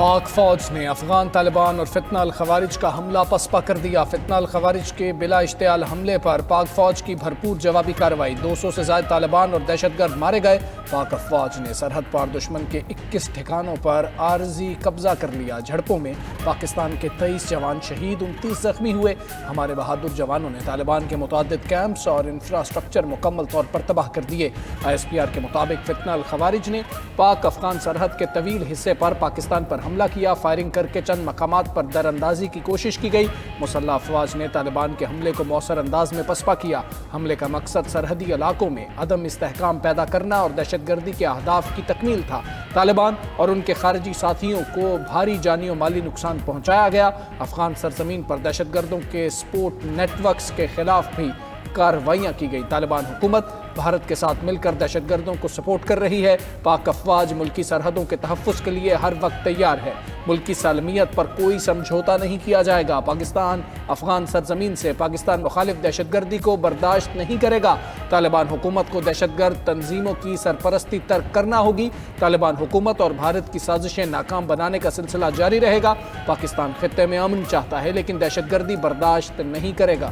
پاک فوج نے افغان طالبان اور فتنہ الخوارج کا حملہ پسپا کر دیا۔ فتنہ الخوارج کے بلا اشتعال حملے پر پاک فوج کی بھرپور جوابی کارروائی۔ 200 سے زائد طالبان اور دہشت گرد مارے گئے۔ پاک افواج نے سرحد پار دشمن کے 21 ٹھکانوں پر عارضی قبضہ کر لیا۔ جھڑپوں میں پاکستان کے 23 جوان شہید، 29 زخمی ہوئے۔ ہمارے بہادر جوانوں نے طالبان کے متعدد کیمپس اور انفراسٹرکچر مکمل طور پر تباہ کر دیے۔ ISPR کے مطابق فتنہ الخوارج نے پاک افغان سرحد کے طویل حصے پر پاکستان پر حملہ کیا۔ فائرنگ کر کے چند مقامات پر در اندازی کی کوشش کی گئی۔ مسلح افواج نے طالبان کے حملے کو مؤثر انداز میں پسپا کیا۔ حملے کا مقصد سرحدی علاقوں میں عدم استحکام پیدا کرنا اور دہشت گردی کے اہداف کی تکمیل تھا۔ طالبان اور ان کے خارجی ساتھیوں کو بھاری جانی و مالی نقصان پہنچایا گیا۔ افغان سرزمین پر دہشت گردوں کے سپورٹ نیٹ ورکس کے خلاف بھی کارروائیاں کی گئی۔ طالبان حکومت بھارت کے ساتھ مل کر دہشت گردوں کو سپورٹ کر رہی ہے۔ پاک افواج ملکی سرحدوں کے تحفظ کے لیے ہر وقت تیار ہے۔ ملکی سالمیت پر کوئی سمجھوتا نہیں کیا جائے گا۔ پاکستان افغان سرزمین سے پاکستان مخالف دہشت گردی کو برداشت نہیں کرے گا۔ طالبان حکومت کو دہشت گرد تنظیموں کی سرپرستی ترک کرنا ہوگی۔ طالبان حکومت اور بھارت کی سازشیں ناکام بنانے کا سلسلہ جاری رہے گا۔ پاکستان خطے میں امن چاہتا ہے لیکن دہشت گردی برداشت نہیں کرے گا۔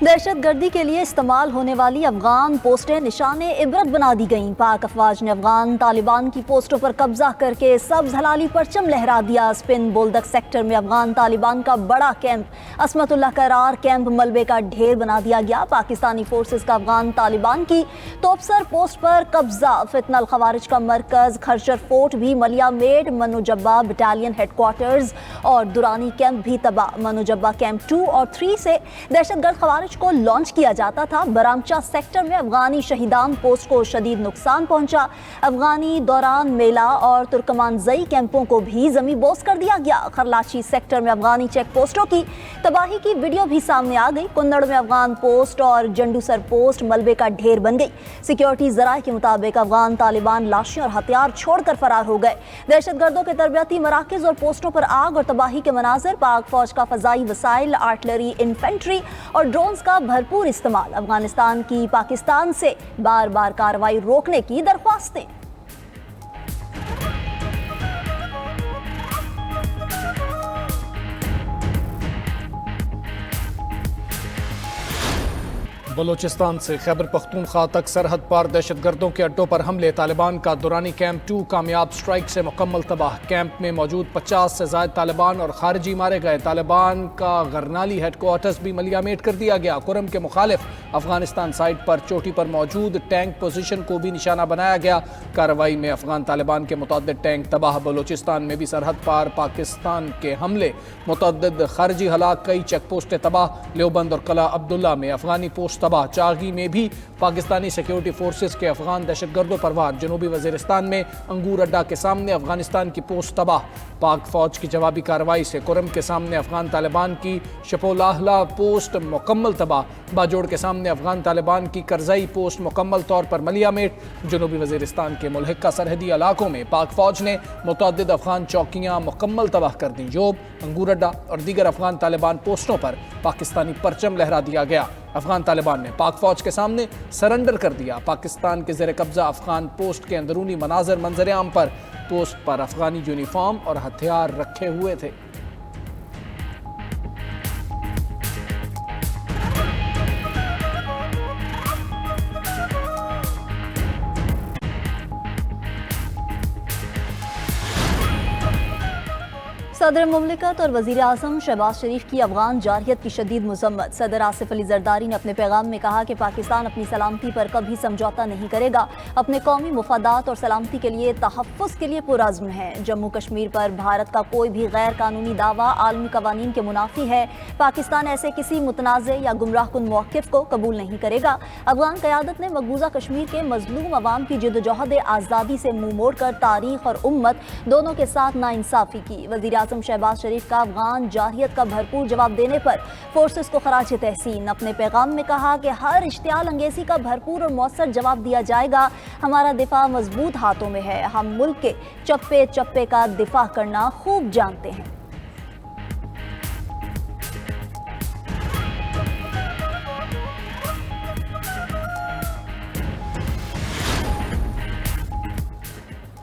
دہشت گردی کے لیے استعمال ہونے والی افغان پوسٹیں نشان عبرت بنا دی گئیں۔ پاک افواج نے افغان طالبان کی پوسٹوں پر قبضہ کر کے سبز ہلالی پرچم لہرا دیا۔ سپن بولدک سیکٹر میں افغان طالبان کا بڑا کیمپ عصمت اللہ قرار کیمپ ملبے کا ڈھیر بنا دیا گیا۔ پاکستانی فورسز کا افغان طالبان کی توپسر پوسٹ پر قبضہ۔ فتنہ الخوارج کا مرکز خرچر فورٹ بھی ملیا میڈ، منوجبہ بٹالین ہیڈ کوارٹرز اور دورانی کیمپ بھی تباہ۔ منوجبہ کیمپ 2 اور 3 سے دہشت گرد خوارج کو لانچ کیا جاتا تھا۔ برامچہ سیکٹر میں افغانی شہیدان پوسٹ کو شدید نقصان پہنچا۔ افغانی دوران میلہ اور ترکمان زئی کیمپوں کو بھی زمیں بوس کر دیا گیا۔ خرلاچی سیکٹر میں افغانی چیک پوسٹوں کی تباہی کی ویڈیو بھی سامنے آ گئی۔ کنڑ میں افغان پوسٹ اور جنڈو سر پوسٹ ملبے کا ڈھیر بن گئی۔ سیکیورٹی ذرائع کے مطابق افغان طالبان لاشیں اور ہتھیار چھوڑ کر فرار ہو گئے۔ دہشت گردوں کے تربیتی مراکز اور پوسٹوں پر آگ اور تباہی کے مناظر۔ پاک فوج کا فضائی وسائل، آرٹلری، انفینٹری اور ڈرونز کا بھرپور استعمال۔ افغانستان کی پاکستان سے بار بار کارروائی روکنے کی درخواستیں۔ بلوچستان سے خیبر پختونخوا تک سرحد پار دہشت گردوں کے اڈوں پر حملے۔ طالبان کا دورانی کیمپ 2 کامیاب سٹرائک سے مکمل تباہ۔ کیمپ میں موجود 50 سے زائد طالبان اور خارجی مارے گئے۔ طالبان کا غرنالی ہیڈ کوارٹرز بھی ملیا میٹ کر دیا گیا۔ کرم کے مخالف افغانستان سائٹ پر چوٹی پر موجود ٹینک پوزیشن کو بھی نشانہ بنایا گیا۔ کارروائی میں افغان طالبان کے متعدد ٹینک تباہ۔ بلوچستان میں بھی سرحد پار پاکستان کے حملے، متعدد خارجی ہلاک، کئی چیک پوسٹیں تباہ۔ لیوبند اور قلعہ عبداللہ میں افغانی پوسٹ تباہ۔ چاغی میں بھی پاکستانی سیکیورٹی فورسز کے افغان دہشت گردوں پر وار۔ جنوبی وزیرستان میں انگور اڈا کے سامنے افغانستان کی پوسٹ تباہ۔ پاک فوج کی جوابی کارروائی سے کرم کے سامنے افغان طالبان کی شپولاہلا پوسٹ مکمل تباہ۔ باجوڑ کے سامنے افغان طالبان کی کرزئی پوسٹ مکمل طور پر ملیا میٹ۔ جنوبی وزیرستان کے ملحقہ سرحدی علاقوں میں پاک فوج نے متعدد افغان چوکیاں مکمل تباہ کر دیں۔ جوب، انگور اڈا اور دیگر افغان طالبان پوسٹوں پر پاکستانی پرچم لہرا دیا گیا۔ افغان طالبان نے پاک فوج کے سامنے سرنڈر کر دیا۔ پاکستان کے زیر قبضہ افغان پوسٹ کے اندرونی منظر عام پر پوسٹ پر افغانی یونیفارم اور ہتھیار رکھے ہوئے تھے۔ صدر مملکت اور وزیر اعظم شہباز شریف کی افغان جارحیت کی شدید مذمت۔ صدر آصف علی زرداری نے اپنے پیغام میں کہا کہ پاکستان اپنی سلامتی پر کبھی سمجھوتا نہیں کرے گا، اپنے قومی مفادات اور سلامتی کے لیے تحفظ کے لیے پرعزم ہے۔ جموں کشمیر پر بھارت کا کوئی بھی غیر قانونی دعویٰ عالمی قوانین کے منافی ہے۔ پاکستان ایسے کسی متنازع یا گمراہ کن موقف کو قبول نہیں کرے گا۔ افغان قیادت نے مقبوضہ کشمیر کے مظلوم عوام کی جدوجہد آزادی سے منہ موڑ کر تاریخ اور امت دونوں کے ساتھ ناانصافی کی۔ وزیر اعظم شہباز شریف کا افغان جارحیت کا بھرپور جواب دینے پر فورسز کو خراج تحسین۔ اپنے پیغام میں کہا کہ ہر اشتعال انگیزی کا بھرپور اور مؤثر جواب دیا جائے گا۔ ہمارا دفاع مضبوط ہاتھوں میں ہے، ہم ملک کے چپے چپے کا دفاع کرنا خوب جانتے ہیں۔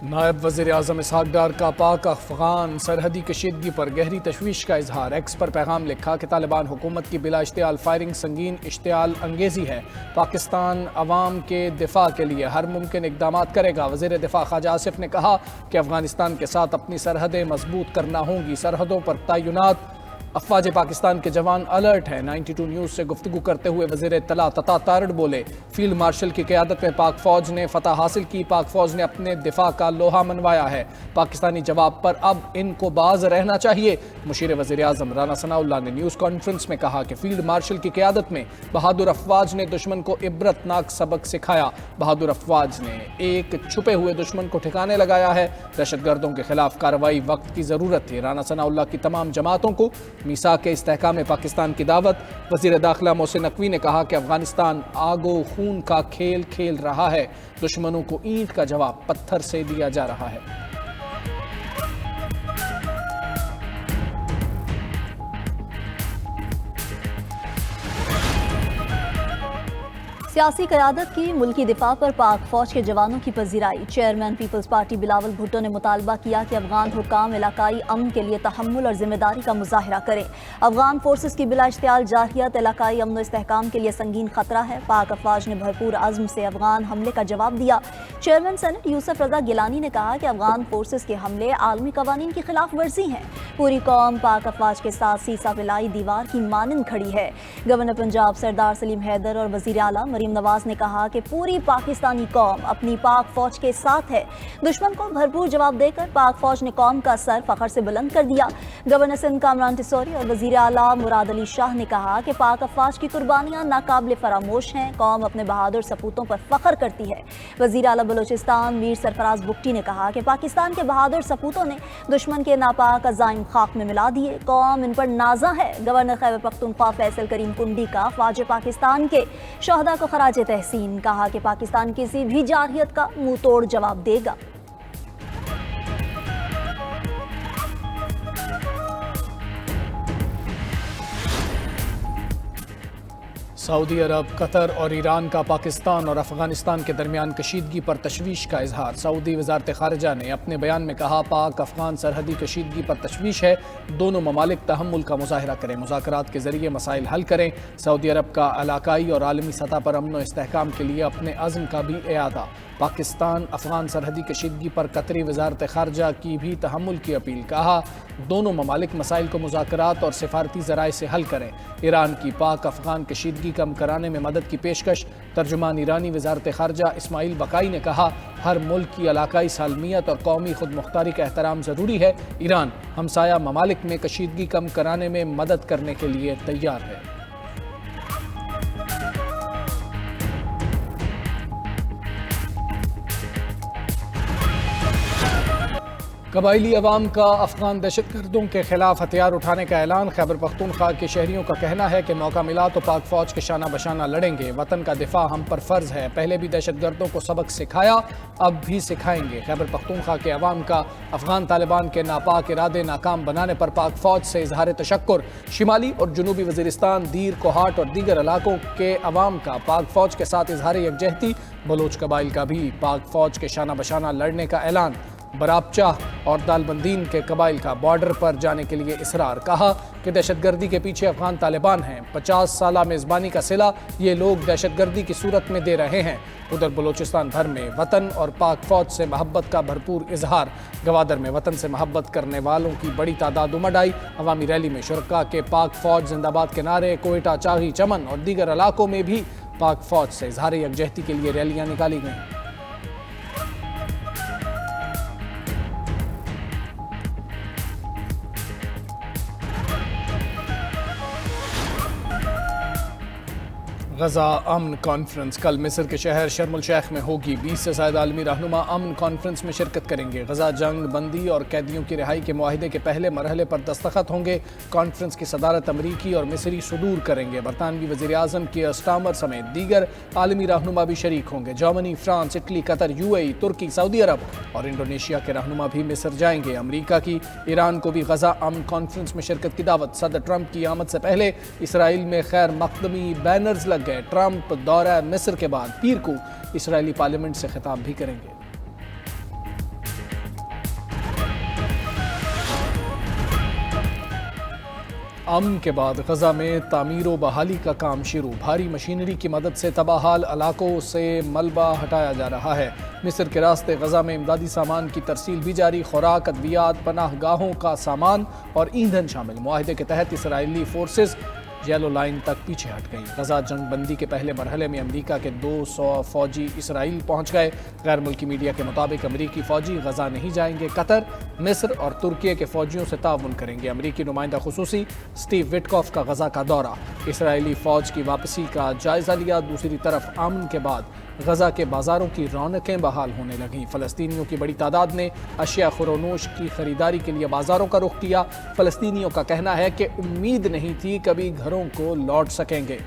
نائب وزیر اعظم اسحاق ڈار کا پاک افغان سرحدی کشیدگی پر گہری تشویش کا اظہار، ایکس پر پیغام لکھا کہ طالبان حکومت کی بلا اشتعال فائرنگ سنگین اشتعال انگیزی ہے، پاکستان عوام کے دفاع کے لیے ہر ممکن اقدامات کرے گا۔ وزیر دفاع خواجہ آصف نے کہا کہ افغانستان کے ساتھ اپنی سرحدیں مضبوط کرنا ہوں گی، سرحدوں پر تعینات افواج پاکستان کے جوان الرٹ ہیں۔ 92 نیوز سے گفتگو کرتے ہوئے وزیر اطلاع تتا تارڑ بولے، فیلڈ مارشل کی قیادت میں پاک فوج نے فتح حاصل کی، پاک فوج نے اپنے دفاع کا لوہا منوایا ہے، پاکستانی جواب پر اب ان کو باز رہنا چاہیے۔ مشیر وزیر اعظم رانا ثناء اللہ نے نیوز کانفرنس میں کہا کہ فیلڈ مارشل کی قیادت میں بہادر افواج نے دشمن کو عبرتناک سبق سکھایا، بہادر افواج نے ایک چھپے ہوئے دشمن کو ٹھکانے لگایا ہے، دہشت گردوں کے خلاف کارروائی وقت کی ضرورت تھی۔ رانا ثناء اللہ کی تمام جماعتوں کو میثاق کے استحکام پاکستان کی دعوت۔ وزیر داخلہ محسن نقوی نے کہا کہ افغانستان آگ و خون کا کھیل کھیل رہا ہے، دشمنوں کو اینٹ کا جواب پتھر سے دیا جا رہا ہے۔ سیاسی قیادت کی ملکی دفاع پر پاک فوج کے جوانوں کی پذیرائی۔ چیئرمین پیپلز پارٹی بلاول بھٹو نے مطالبہ کیا کہ افغان حکام علاقائی امن کے لیے تحمل اور ذمہ داری کا مظاہرہ کریں۔ افغان فورسز کی بلا اشتعال جارحیت علاقائی امن و استحکام کے لیے سنگین خطرہ ہے۔ پاک افواج نے بھرپور عزم سے افغان حملے کا جواب دیا۔ چیئرمین سینٹ یوسف رضا گیلانی نے کہا کہ افغان فورسز کے حملے عالمی قوانین کی خلاف ورزی ہیں۔ پوری قوم پاک افواج کے ساتھ سیسا پلائی دیوار کی مانند کھڑی ہے۔ گورنر پنجاب سردار سلیم حیدر اور وزیر اعلیٰ مریم نواز نے کہا کہ پوری پاکستانی قوم اپنی پاک فوج کے ساتھ ہے۔ دشمن کو بھرپور جواب دے کر پاک فوج نے قوم کا سر فخر سے بلند کر دیا۔ گورنر سندھ کامران ٹسوری اور وزیر اعلیٰ مراد علی شاہ نے کہا کہ پاک افواج کی قربانیاں ناقابل فراموش ہیں، قوم اپنے بہادر سپوتوں پر فخر کرتی ہے۔ وزیر اعلیٰ بلوچستان میر سرفراز بگٹی نے کہا کہ پاکستان کے بہادر سپوتوں نے دشمن کے ناپاک عزائم خاک میں ملا دیے، قوم ان پر نازاں ہے۔ گورنر خیبر پختونخوا فیصل کریم کنڈی کا فوج پاکستان کے شہداء کو خراج تحسین، کہا کہ پاکستان کسی بھی جارحیت کا منہ توڑ جواب دے گا۔ سعودی عرب، قطر اور ایران کا پاکستان اور افغانستان کے درمیان کشیدگی پر تشویش کا اظہار۔ سعودی وزارت خارجہ نے اپنے بیان میں کہا پاک افغان سرحدی کشیدگی پر تشویش ہے، دونوں ممالک تحمل کا مظاہرہ کریں، مذاکرات کے ذریعے مسائل حل کریں۔ سعودی عرب کا علاقائی اور عالمی سطح پر امن و استحکام کے لیے اپنے عزم کا بھی اعادہ۔ پاکستان افغان سرحدی کشیدگی پر قطری وزارت خارجہ کی بھی تحمل کی اپیل، کہا دونوں ممالک مسائل کو مذاکرات اور سفارتی ذرائع سے حل کریں۔ ایران کی پاک افغان کشیدگی کم کرانے میں مدد کی پیشکش۔ ترجمان ایرانی وزارت خارجہ اسماعیل بقائی نے کہا ہر ملک کی علاقائی سالمیت اور قومی خود مختاری کا احترام ضروری ہے، ایران ہمسایہ ممالک میں کشیدگی کم کرانے میں مدد کرنے کے لیے تیار ہے۔ قبائلی عوام کا افغان دہشت گردوں کے خلاف ہتھیار اٹھانے کا اعلان۔ خیبر پختونخوا کے شہریوں کا کہنا ہے کہ موقع ملا تو پاک فوج کے شانہ بشانہ لڑیں گے، وطن کا دفاع ہم پر فرض ہے، پہلے بھی دہشت گردوں کو سبق سکھایا، اب بھی سکھائیں گے۔ خیبر پختونخوا کے عوام کا افغان طالبان کے ناپاک ارادے ناکام بنانے پر پاک فوج سے اظہار تشکر۔ شمالی اور جنوبی وزیرستان، دیر، کوہاٹ اور دیگر علاقوں کے عوام کا پاک فوج کے ساتھ اظہار یکجہتی۔ بلوچ قبائل کا بھی پاک فوج کے شانہ بشانہ لڑنے کا اعلان۔ برابچہ اور دالبندین کے قبائل کا بارڈر پر جانے کے لیے اصرار، کہا کہ دہشت گردی کے پیچھے افغان طالبان ہیں، 50 سالہ میزبانی کا صلہ یہ لوگ دہشت گردی کی صورت میں دے رہے ہیں۔ ادھر بلوچستان بھر میں وطن اور پاک فوج سے محبت کا بھرپور اظہار۔ گوادر میں وطن سے محبت کرنے والوں کی بڑی تعداد امڈ آئی۔ عوامی ریلی میں شرکاء کے پاک فوج زندہ باد کے نعرے، کوئٹہ، چاغی، چمن اور دیگر علاقوں میں بھی پاک فوج سے اظہار یکجہتی کے لیے ریلیاں نکالی گئیں۔ غزہ امن کانفرنس کل مصر کے شہر شرم الشیخ میں ہوگی۔ 20 سے زائد عالمی رہنما امن کانفرنس میں شرکت کریں گے۔ غزہ جنگ بندی اور قیدیوں کی رہائی کے معاہدے کے پہلے مرحلے پر دستخط ہوں گے۔ کانفرنس کی صدارت امریکی اور مصری صدور کریں گے۔ برطانوی وزیر اعظم کیئر سٹارمر سمیت دیگر عالمی رہنما بھی شریک ہوں گے۔ جرمنی، فرانس، اٹلی، قطر، UAE، ترکی، سعودی عرب اور انڈونیشیا کے رہنما بھی مصر جائیں گے۔ امریکہ کی ایران کو بھی غزہ امن کانفرنس میں شرکت کی دعوت۔ صدر ٹرمپ کی آمد سے پہلے اسرائیل میں خیر مقدمی بینرز لگ گئے۔ ٹرمپ دورہ مصر کے بعد پیر کو اسرائیلی پارلیمنٹ سے خطاب بھی کریں گے۔ امن کے بعد غزہ میں تعمیر و بحالی کا کام شروع، بھاری مشینری کی مدد سے تباہ حال علاقوں سے ملبہ ہٹایا جا رہا ہے۔ مصر کے راستے غزہ میں امدادی سامان کی ترسیل بھی جاری، خوراک، ادویات، پناہ گاہوں کا سامان اور ایندھن شامل۔ معاہدے کے تحت اسرائیلی فورسز یلو لائن تک پیچھے ہٹ گئی۔ غزہ جنگ بندی کے پہلے مرحلے میں امریکہ کے 200 فوجی اسرائیل پہنچ گئے۔ غیر ملکی میڈیا کے مطابق امریکی فوجی غزہ نہیں جائیں گے، قطر، مصر اور ترکیے کے فوجیوں سے تعاون کریں گے۔ امریکی نمائندہ خصوصی سٹیو وٹکوف کا غزہ کا دورہ، اسرائیلی فوج کی واپسی کا جائزہ لیا۔ دوسری طرف امن کے بعد غزہ کے بازاروں کی رونقیں بحال ہونے لگیں۔ فلسطینیوں کی بڑی تعداد نے اشیاء خورونوش کی خریداری کے لیے بازاروں کا رخ کیا۔ فلسطینیوں کا کہنا ہے کہ امید نہیں تھی کبھی گھروں کو لوٹ سکیں گے۔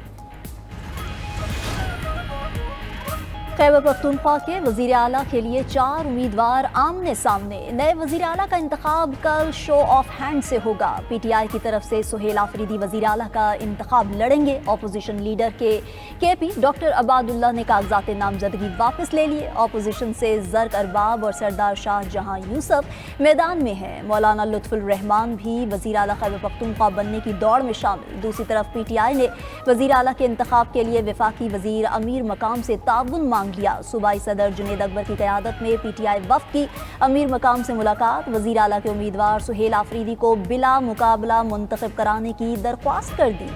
خیبر پختونخوا کے وزیر اعلیٰ کے لیے 4 امیدوار آمنے سامنے۔ نئے وزیر اعلیٰ کا انتخاب کل شو آف ہینڈ سے ہوگا۔ پی ٹی آئی کی طرف سے سہیل آفریدی وزیر اعلیٰ کا انتخاب لڑیں گے۔ اپوزیشن لیڈر کے پی ڈاکٹر عباد اللہ نے کاغذات نامزدگی واپس لے لیے۔ اپوزیشن سے زرق ارباب اور سردار شاہ جہاں یوسف میدان میں ہیں۔ مولانا لطف الرحمان بھی وزیر اعلیٰ خیبر پختونخوا بننے کی دوڑ میں شامل۔ دوسری طرف پی ٹی آئی نے وزیر اعلیٰ کے انتخاب کے لیے وفاقی وزیر امیر مقام سے تعاون مانگ لیا۔ صوبائی صدر جنید اکبر کی قیادت میں پی ٹی آئی وفد کی امیر مقام سے ملاقات، وزیر اعلیٰ کے امیدوار سہیل آفریدی کو بلا مقابلہ منتخب کرانے کی درخواست کر دی۔